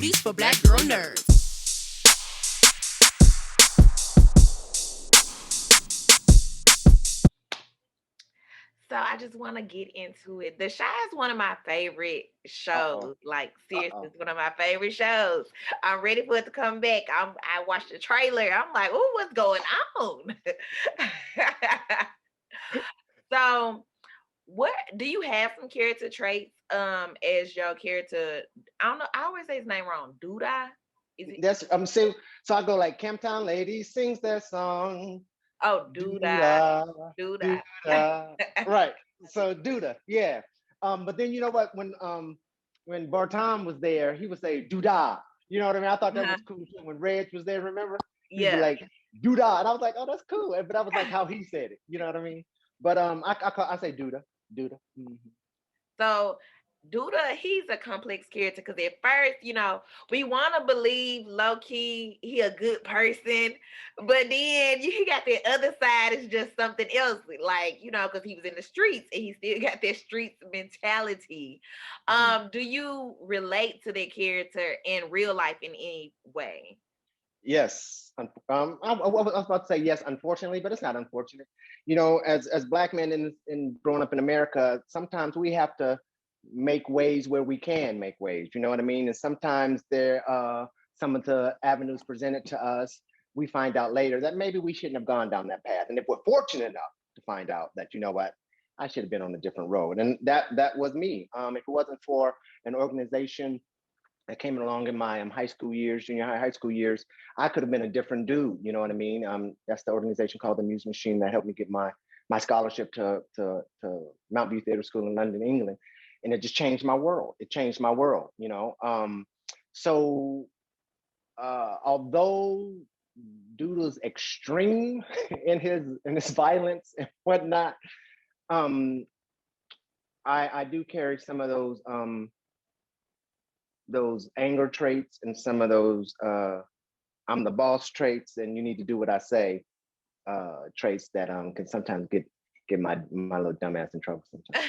booties for black girl nerds. So I just want to get into it. The Shy is one of my favorite Uh-oh. shows. Like seriously, Uh-oh. it's one of my favorite shows. I'm ready for it to come back. I watched the trailer. I'm like, oh, what's going on? So, what do you have some character traits as your character? I don't know. I always say his name wrong. Douda? Is it? That's I'm saying. So I go like Camptown Lady sings their song. Oh, Douda. Duda, Douda. Duda. Right. So Duda, yeah. But then you know what? When Bartom was there, he would say Duda. You know what I mean? I thought that Uh-huh. was cool too. When Reg was there, remember? He'd be Yeah. like Duda, and I was like, oh, that's cool. But that was like how he said it. You know what I mean? But I say Duda, Duda. So Duda, he's a complex character because at first, we want to believe low key he a good person, but then you got the other side is just something else. Like because he was in the streets and he still got that streets mentality. Mhm. Do you relate to that character in real life in any way? Yes. I was about to say yes, unfortunately, but it's not unfortunate. You know, as black men in growing up in America, sometimes we have to make ways where we can make ways. You know what I mean? And sometimes there some of the avenues presented to us, we find out later that maybe we shouldn't have gone down that path. And if we're fortunate enough to find out that, you know what, I should have been on a different road. And that was me. If it wasn't for an organization that came along in my high school years, junior high school years, I could have been a different dude. You know what I mean? That's the organization called the Muse Machine that helped me get my scholarship to Mount View Theatre School in London, England, and it just changed my world. It changed my world. So although Doodle's extreme in his violence and whatnot, um, I do carry some of those anger traits and some of those I'm the boss traits and you need to do what I say traits that can sometimes get my little dumbass in trouble sometimes.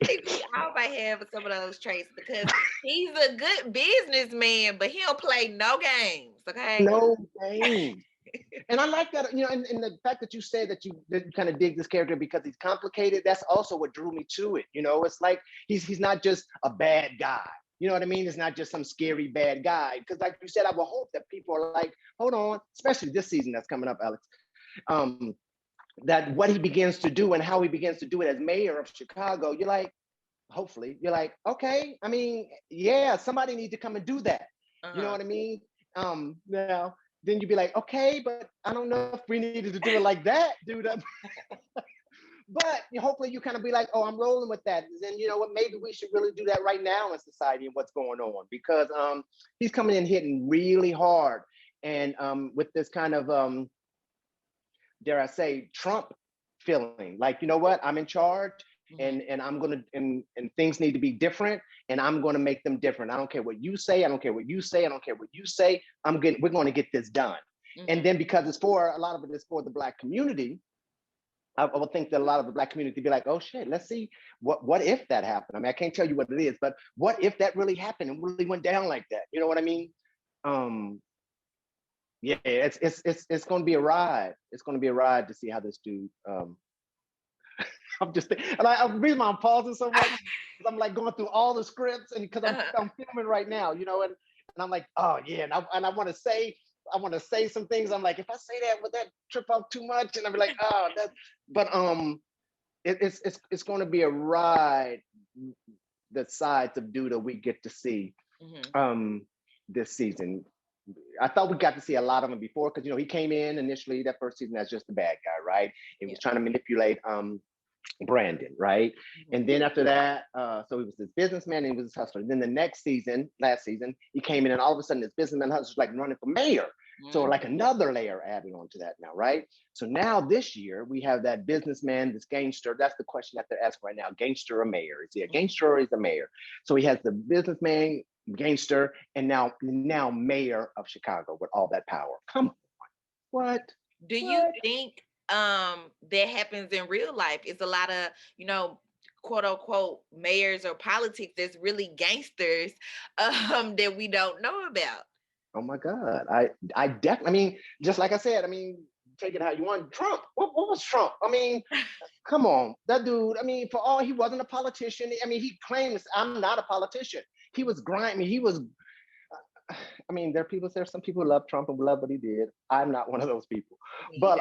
Think we all might have some of those traits because he's a good businessman, but he don't play no games. Okay. No games. And I like that, and the fact that you say that you kind of dig this character because he's complicated, that's also what drew me to it. It's like he's not just a bad guy. You know what I mean? It's not just some scary bad guy. Because like you said, I will hope that people are like, hold on, especially this season that's coming up, Alex. Um, that what he begins to do and how he begins to do it as mayor of Chicago, you're like, hopefully, you're like, okay, I mean, yeah, somebody needs to come and do that. You know Uh-huh. what I mean? Now, then you'd be like, okay, but I don't know if we needed to do it like that, dude. But hopefully you kind of be like, oh, I'm rolling with that. Then you know what? Maybe we should really do that right now in society and what's going on because he's coming in hitting really hard and with this kind of dare I say, Trump feeling like, you know what, I'm in charge Mhm. and I'm gonna and things need to be different and I'm gonna make them different. I don't care what you say, I don't care what you say, I don't care what you say. We're gonna get this done. And Mhm. then because it's for a lot of it is for the black community, I would think that a lot of the black community be like, oh shit, let's see what if that happened. I mean, I can't tell you what it is, but what if that really happened and really went down like that? You know what I mean? Um, yeah, it's going to be a ride. It's going to be a ride to see how this dude. I'm just and the reason why I'm pausing so much is I'm like going through all the scripts and because Uh-huh. I'm filming right now, and I'm like, oh yeah, and I want to say some things. I'm like, if I say that, would that trip off too much? And I'm like, oh, that. But it's going to be a ride. The sides of Duda we get to see Mhm. this season. I thought we got to see a lot of him before because he came in initially that first season as just a bad guy, right? He Yeah. was trying to manipulate Brandon, right? Mhm. And then after that, so he was this businessman and he was this hustler. Then the next season, last season, he came in and all of a sudden this businessman hustler's like running for mayor. So like Mhm. another layer added on to that now, right? So now this year we have that businessman, this gangster. That's the question that they're asking right now: gangster or mayor? Is he a Mhm. gangster or is he a mayor? So he has the businessman, gangster, and now mayor of Chicago with all that power. Come on, what? Do you What? think that happens in real life? It's a lot of, you know, quote unquote mayors or politics that's really gangsters that we don't know about. Oh my God. I definitely, I mean, just like I said, I mean, take it how you want. Trump, what was Trump? I mean, come on, that dude. I mean, for all he wasn't a politician. I mean, he claims I'm not a politician. He was grimy. He was. I mean, there are people. There's some people who love Trump and love what he did. I'm not one of those people. Me But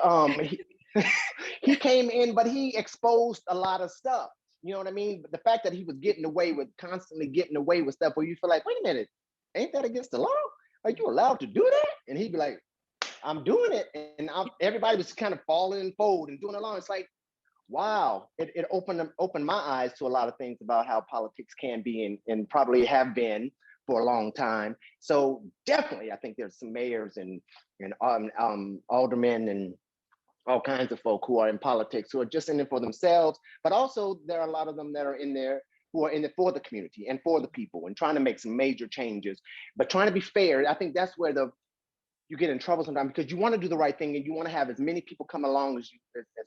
he came in, but he exposed a lot of stuff. You know what I mean? But the fact that he was getting away with constantly getting away with stuff, where you feel like, wait a minute, ain't that against the law? Are you allowed to do that? And he'd be like, I'm doing it, and everybody was kind of falling and fold and doing along. It's like, wow, it opened my eyes to a lot of things about how politics can be and probably have been for a long time. So definitely, I think there's some mayors and aldermen and all kinds of folk who are in politics who are just in it for themselves, but also there are a lot of them that are in there who are in it for the community and for the people and trying to make some major changes, but trying to be fair. I think that's where the you get in trouble sometimes because you want to do the right thing and you want to have as many people come along as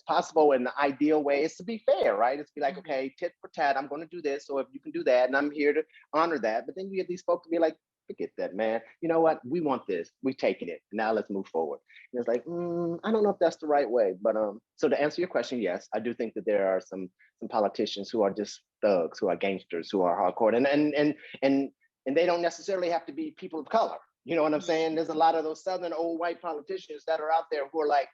possible. And the ideal way is to be fair, right? It's to be like, Mhm. okay, tit for tat, I'm going to do this. So if you can do that, and I'm here to honor that. But then you get these folks to be like, forget that, man. You know what? We want this. We're taking it. Now let's move forward. And it's like, I don't know if that's the right way. But so to answer your question, yes, I do think that there are some politicians who are just thugs, who are gangsters, who are hardcore, and they don't necessarily have to be people of color. You know what I'm saying? There's a lot of those Southern old white politicians that are out there who are like,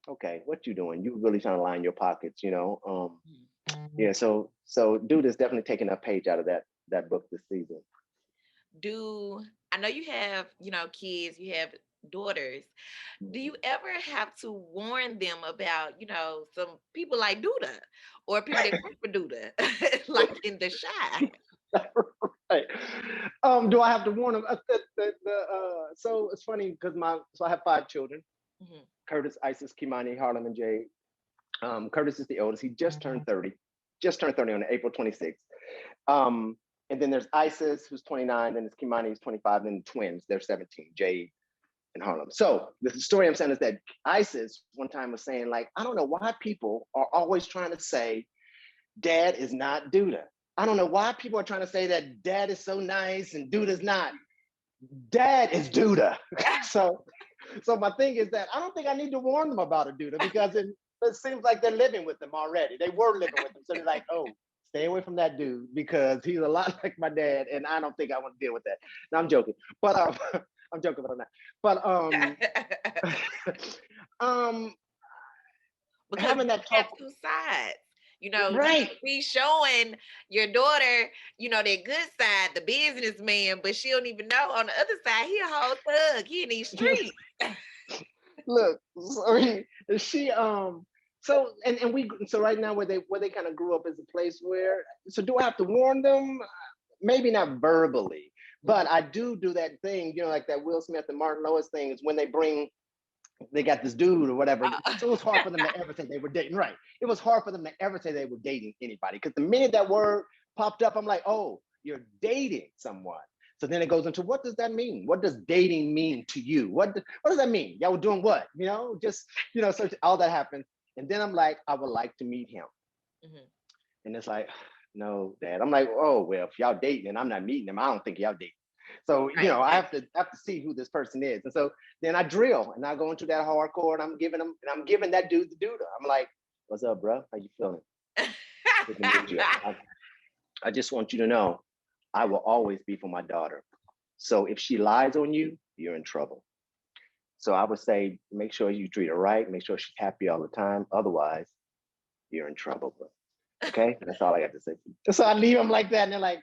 okay, what you doing? You really trying to line your pockets, you know? Yeah. So dude is definitely taking a page out of that book this season. Do I know you have, kids, you have daughters. Do you ever have to warn them about, some people like Douda or people that work for Douda, like in the shy? Right. Do I have to warn them? So it's funny because I have 5 children: Mhm. Curtis, Isis, Kimani, Harlem, and Jade. Curtis is the oldest. He just turned 30. Just turned 30 on April 26th. Um, and then there's Isis, who's 29. Then there's Kimani, who's 25. Then the twins, they're 17, Jade and Harlem. So the story I'm saying is that Isis one time was saying, like, I don't know why people are always trying to say dad is not Douda. I don't know why people are trying to say that dad is so nice and Douda's not. Dad is Douda. so so my thing is that I don't think I need to warn them about a Douda because it seems like they're living with them already. They were living with them. So they're like, oh, stay away from that dude because he's a lot like my dad, and I don't think I want to deal with that. No, I'm joking. But I'm joking, but I'm not. But um Because having you that have talk, two sides. You right. could be showing your daughter, their good side, the businessman, but she don't even know on the other side he a whole thug. He in these streets. Look, sorry, she so and we so right now where they kind of grew up is a place where, so do I have to warn them? Maybe not verbally, but Mhm. I do that thing, like that Will Smith and Martin Lewis thing is when they got this dude or whatever. Uh, So it was hard for them to ever say they were dating. Right. It was hard for them to ever say they were dating anybody. Because the minute that word popped up, I'm like, oh, you're dating someone. So then it goes into, what does that mean? What does dating mean to you? What does that mean? Y'all were doing what? So all that happens. And then I'm like, I would like to meet him. mhm. And it's like, no, dad. I'm like, oh, well, if y'all dating and I'm not meeting him, I don't think y'all dating. So, Right, I right. have to see who this person is. And so then I drill and I go into that hardcore and I'm giving that dude the dude. I'm like, what's up, bro? How you feeling? Good to meet you. I just want you to know I will always be for my daughter. So if she lies on you, you're in trouble. So I would say make sure you treat her right, make sure she's happy all the time. Otherwise, you're in trouble, bro. Okay, that's all I got to say. So I leave him like that, and they're like,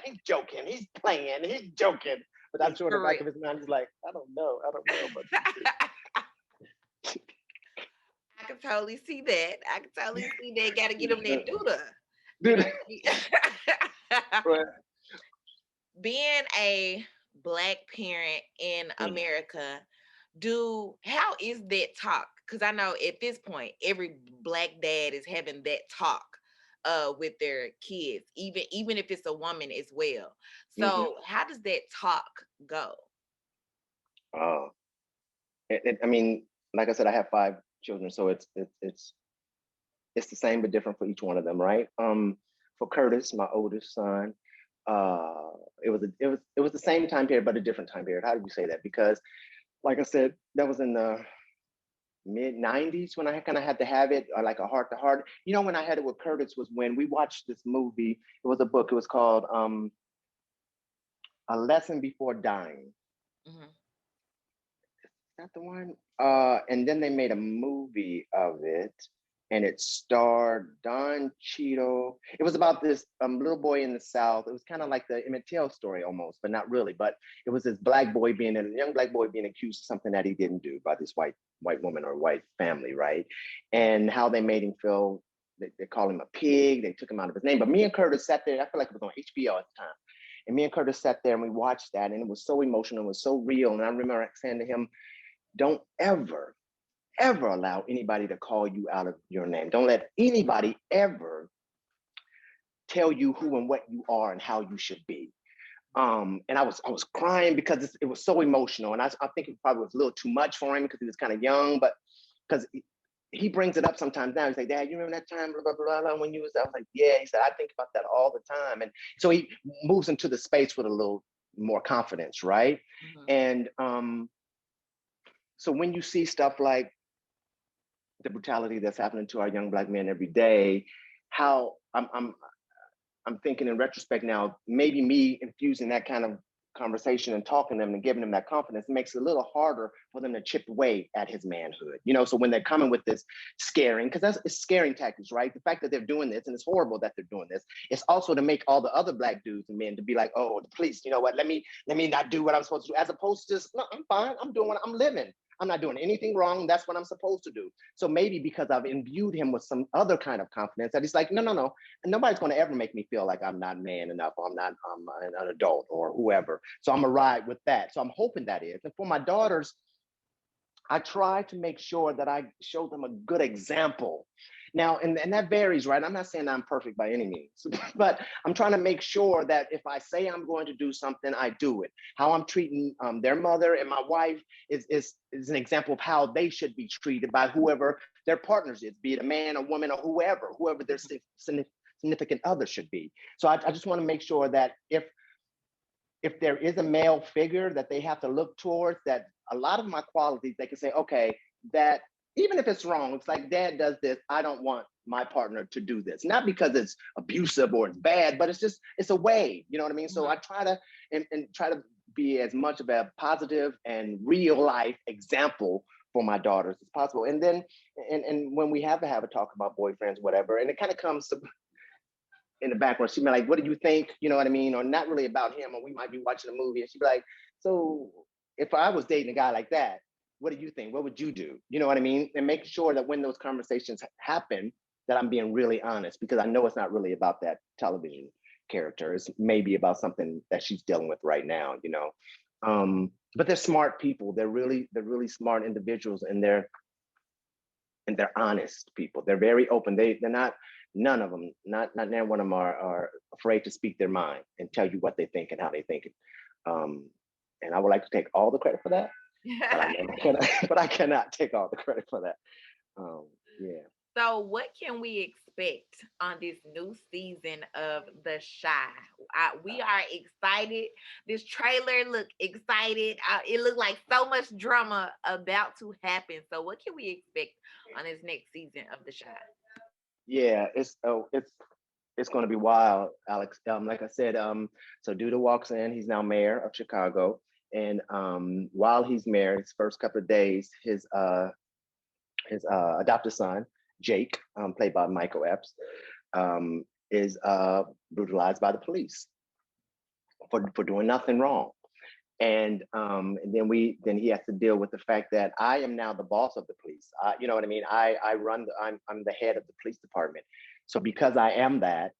he's joking, he's playing, he's joking. But I'm He's sure in the for back real. of his mind, he's like, I don't know about you, I can totally see that. I can totally see that. Got to get them that Douda. You know, dude. Right. being a black parent in America, how is that talk? Because I know at this point, every black dad is having that talk with their kids, even if it's a woman as well. Mm-hmm. So how does that talk go? Oh, I mean, like I said, I have 5 children, so it's the same but different for each one of them, right? for Curtis, my oldest son, uh, it was the same time period, but a different time period. How do you say that? Because, like I said, that was in the mid '90s when I kind of had to have it, or like a heart to heart. You know, when I had it with Curtis was when we watched this movie. It was a book. It was called A Lesson Before Dying. Mhm. That the one? And then they made a movie of it, and it starred Don Cheadle. It was about this little boy in the South. It was kind of like the Emmett Till story almost, but not really. But it was this black boy being a young black boy being accused of something that he didn't do by this white woman or white family, right? And how they made him feel. They called him a pig. They took him out of his name. But me and Curtis sat there. I feel like it was on HBO at the time. And me and Curtis sat there and we watched that, and it was so emotional, it was so real. And I remember saying to him, don't ever allow anybody to call you out of your name. Don't let anybody ever tell you who and what you are and how you should be. And I was crying because it was so emotional, and I think it probably was a little too much for him because he was kind of young, but because he brings it up sometimes now. He's like, Dad, you remember that time, blah, blah, blah, blah, when you was, I was like, yeah. He said, I think about that all the time. And so he moves into the space with a little more confidence, right? Mhm. And so when you see stuff like the brutality that's happening to our young black men every day, how I'm thinking in retrospect now, maybe me infusing that kind of conversation and talking to them and giving them that confidence makes it a little harder for them to chip away at his manhood. You know, so when they're coming with this scaring, because it's scaring tactics, right? The fact that they're doing this, and it's horrible that they're doing this, it's also to make all the other black dudes and men to be like, oh, the police, you know what? Let me not do what I'm supposed to do, as opposed to just, no, I'm fine. I'm doing what I'm living. I'm not doing anything wrong. That's what I'm supposed to do. So maybe because I've imbued him with some other kind of confidence that he's like, no, no, no. And nobody's going to ever make me feel like I'm not man enough, or I'm not an adult or whoever. So I'm going to ride with that. So I'm hoping that is. And for my daughters, I try to make sure that I show them a good example. Now, and that varies, right? I'm not saying I'm perfect by any means, but I'm trying to make sure that if I say I'm going to do something, I do it. How I'm treating their mother and my wife is an example of how they should be treated by whoever their partners is, be it a man, a woman, or whoever their significant other should be. So I just want to make sure that if there is a male figure that they have to look towards, that a lot of my qualities, they can say, okay, that even if it's wrong, it's like Dad does this, I don't want my partner to do this. Not because it's abusive or it's bad, but it's a way, you know what I mean? So I Mhm. try to and try to be as much of a positive and real life example for my daughters as possible. And then and when we have to have a talk about boyfriends, whatever, and it kind of comes to in the background. She'd be like, what do you think? You know what I mean? Or not really about him, or we might be watching a movie. And she'd be like, so if I was dating a guy like that, what do you think? What would you do? You know what I mean? And make sure that when those conversations happen, that I'm being really honest, because I know it's not really about that television character. It's maybe about something that she's dealing with right now, you know. But they're smart people. They're really smart individuals, and they're honest people. They're very open. They're not, none of them, not none one of them are afraid to speak their mind and tell you what they think and how they think it. Um, and I would like to take all the credit for that, but I never can. But I cannot take all the credit for that. Yeah. So, what can we expect on this new season of The Shy? We are excited. This trailer look excited. It looked like so much drama about to happen. So, what can we expect on this next season of The Shy? Yeah, it's going to be wild, Alex. Like I said, so Douda walks in. He's now mayor of Chicago, and while he's mayor, his first couple of days, his adopted son Jake, played by Michael Epps, is brutalized by the police for doing nothing wrong. And then he has to deal with the fact that I am now the boss of the police. You know what I mean? I'm the head of the police department. So because I am that,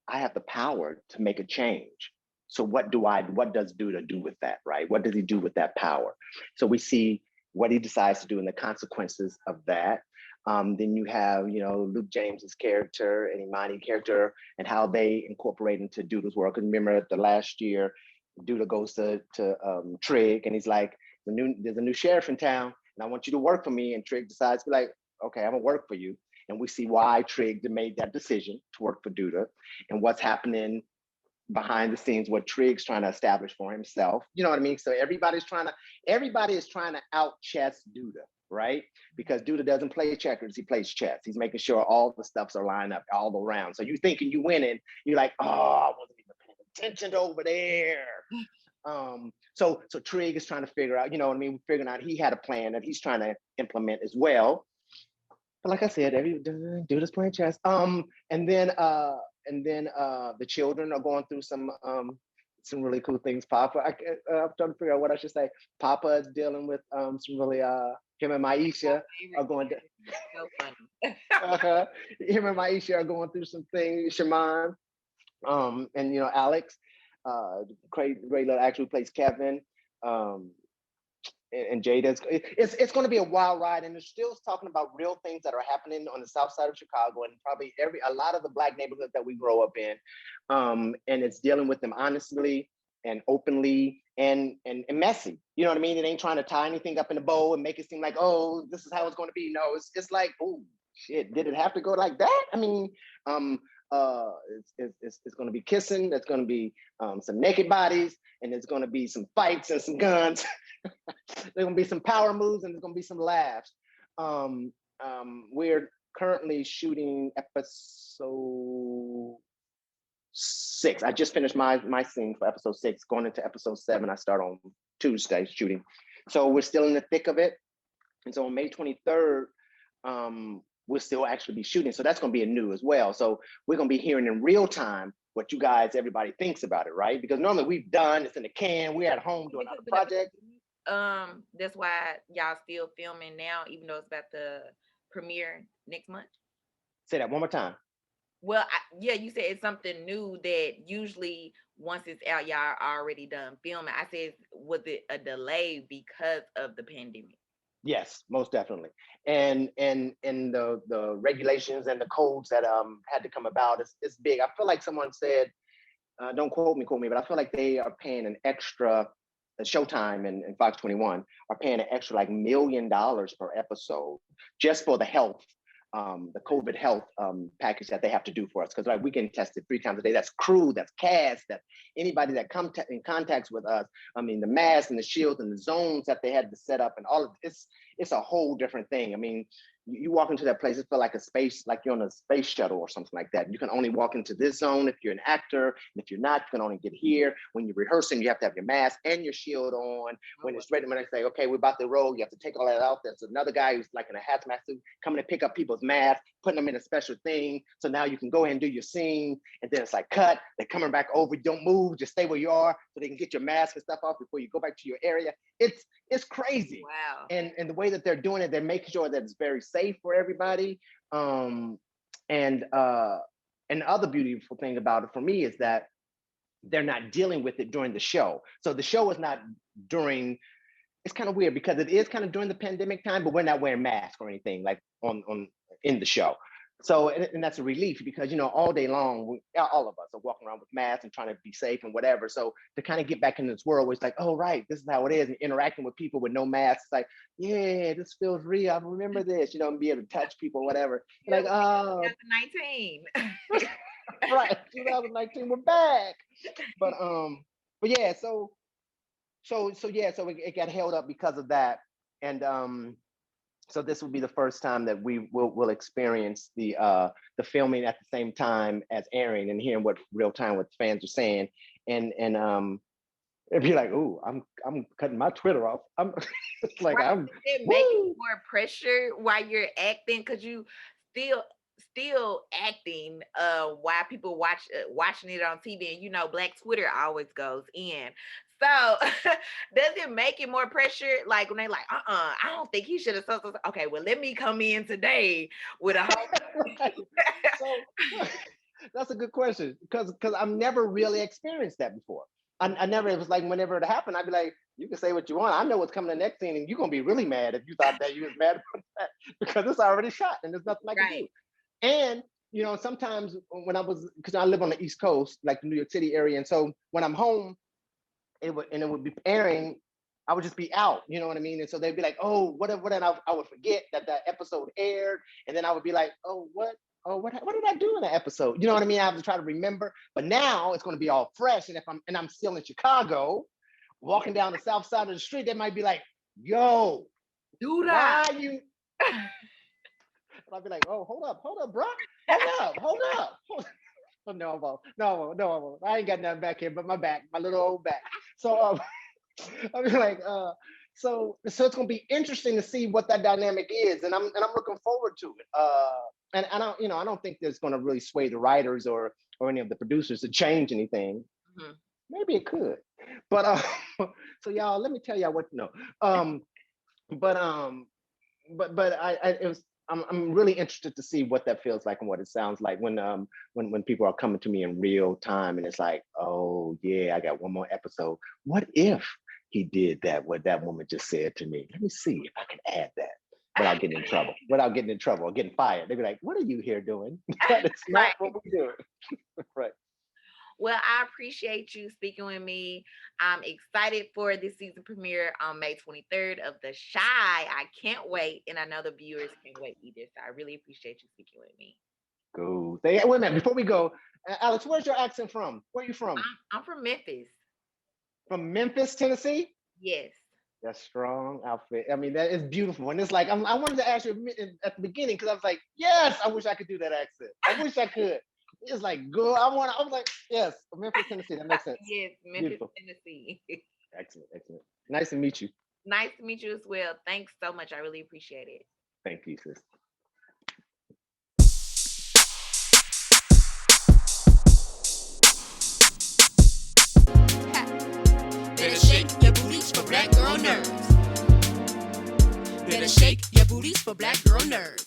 I have the power to make a change. So what does Douda do with that, right? What does he do with that power? So we see what he decides to do and the consequences of that. Then you have, Luke James's character and Imani's character and how they incorporate into Douda's world. Because remember, the last year, Douda goes to Trig and he's like, there's a new sheriff in town and I want you to work for me. And Trig decides to be like, okay, I'm gonna work for you. and we see why Trigg made that decision to work for Douda, and what's happening behind the scenes, what Trigg's trying to establish for himself. You know what I mean? So everybody is trying to out chess Douda, right? Because Douda doesn't play checkers, he plays chess. He's making sure all the stuffs are lined up all around. So you thinking you winning, you're like, oh, I wasn't even paying attention over there. So Trigg is trying to figure out, you know what I mean, figuring out he had a plan that he's trying to implement as well. But like I said, every Douda's playing chess. And then the children are going through some really cool things. I'm trying to figure out what I should say. Papa is dealing with some really him and Maisha are going to so funny. him and Maisha are going through some things. Shaman, and you know, Alex, great little actor who plays Kevin. Um, and Jada. It's going to be a wild ride, and it's still talking about real things that are happening on the south side of Chicago, and probably a lot of the Black neighborhoods that we grow up in, and it's dealing with them honestly and openly and messy. You know what I mean? It ain't trying to tie anything up in a bow and make it seem like, oh, this is how it's going to be. No, it's like, oh shit, did it have to go like that? I mean, it's going to be kissing. There's going to be some naked bodies, and there's going to be some fights and some guns. There's going to be some power moves, and there's going to be some laughs. We're currently shooting episode 6. I just finished my scene for episode 6. Going into episode 7, I start on Tuesday shooting. So we're still in the thick of it. And so on May 23rd, we'll still actually be shooting. So that's going to be new as well. So we're going to be hearing in real time what you guys, everybody thinks about it, right? Because normally we've done, it's in the can, we're at home doing our project. That's why y'all still filming now, even though it's about to premiere next month. Say that one more time. Well, yeah, you said it's something new that usually once it's out, y'all are already done filming. I said, was it a delay because of the pandemic? Yes, most definitely. And the regulations and the codes that had to come about, it's big. I feel like someone said, don't quote me, but I feel like they are paying an extra. Showtime and Fox 21 are paying an extra like $1 million per episode just for the health, the COVID health package that they have to do for us. Because like we getting tested 3 times a day. That's crew, that's cast, that's anybody that come in contacts with us. I mean, the masks and the shields and the zones that they had to set up and all of this. It's a whole different thing. I mean, you walk into that place, it feels like a space, like you're on a space shuttle or something like that. You can only walk into this zone if you're an actor. And if you're not, you can only get here. When you're rehearsing, you have to have your mask and your shield on. When it's ready, when they say, okay, we're about to roll, you have to take all that off. There's another guy who's like in a hazmat suit coming to pick up people's masks, putting them in a special thing. So now you can go ahead and do your scene. And then it's like cut, they're coming back over. You don't move, just stay where you are so they can get your mask and stuff off before you go back to your area. It's crazy. Wow. And the way that they're doing it, they're making sure that it's very safe for everybody. And the other beautiful thing about it for me is that they're not dealing with it during the show. So the show is not during, it's kind of weird because it is kind of during the pandemic time, but we're not wearing masks or anything like on in the show. So, and that's a relief because, you know, all day long, all of us are walking around with masks and trying to be safe and whatever. So to kind of get back in this world, it's like, oh, right, this is how it is. And interacting with people with no masks, it's like, yeah, this feels real. I remember this, you know, and be able to touch people, whatever. Like, oh, 2019. right, 2019, we're back. But yeah, so it got held up because of that. And so this will be the first time that we will experience the filming at the same time as airing and hearing what real time what fans are saying. And it'd be like, ooh, I'm cutting my Twitter off. I'm it's like right. I'm it making more pressure while you're acting because you still acting while people watching it on TV, and you know Black Twitter always goes in. So does it make it more pressure? Like when they like, I don't think he should have. Okay, well, let me come in today with a whole. right. So that's a good question because I've never really experienced that before. I never. It was like whenever it happened, I'd be like, you can say what you want. I know what's coming the next scene, and you're gonna be really mad if you thought that you was mad about that because it's already shot and there's nothing I can do. And you know, sometimes when because I live on the East Coast, like the New York City area, and so when I'm home, it would be airing. I would just be out, you know what I mean? And so they'd be like, oh, what? And I would forget that that episode aired. And then I would be like, oh, what? Oh, what did I do in that episode? You know what I mean? I have to try to remember. But now it's going to be all fresh. And if I'm still in Chicago, walking down the south side of the street, they might be like, yo, Douda. why are you? And I'll be like, oh, hold up, bro. Hold up. Oh, no, I won't. No, I won't. I ain't got nothing back here but my back, my little old back. So I was like, so it's gonna be interesting to see what that dynamic is, and I'm looking forward to it. And I don't, I don't think there's gonna really sway the writers or any of the producers to change anything. Mhm. Maybe it could, but so y'all, let me tell y'all what no. But it was. I'm really interested to see what that feels like and what it sounds like when people are coming to me in real time and it's like, oh yeah, I got one more episode. What if he did that? What that woman just said to me? Let me see if I can add that without getting in trouble, or getting fired. They'd be like, "What are you here doing? That is not Right. what we do." Right. Well, I appreciate you speaking with me. I'm excited for this season premiere on May 23rd of The Shy. I can't wait, and I know the viewers can't wait either. So I really appreciate you speaking with me. Go. Wait a minute. Before we go, Alex, where's your accent from? Where are you from? I'm from Memphis. From Memphis, Tennessee? Yes. That strong outfit. I mean, that is beautiful. And it's like, I wanted to ask you at the beginning because I was like, yes, I wish I could do that accent. I wish I could. It's like, good. I was like, yes, Memphis, Tennessee. That makes sense. Yes, Memphis, Beautiful. Tennessee. Excellent. Excellent. Nice to meet you. Nice to meet you as well. Thanks so much. I really appreciate it. Thank you, sis. Better shake your booties for black girl nerves. Better shake your booties for black girl nerves.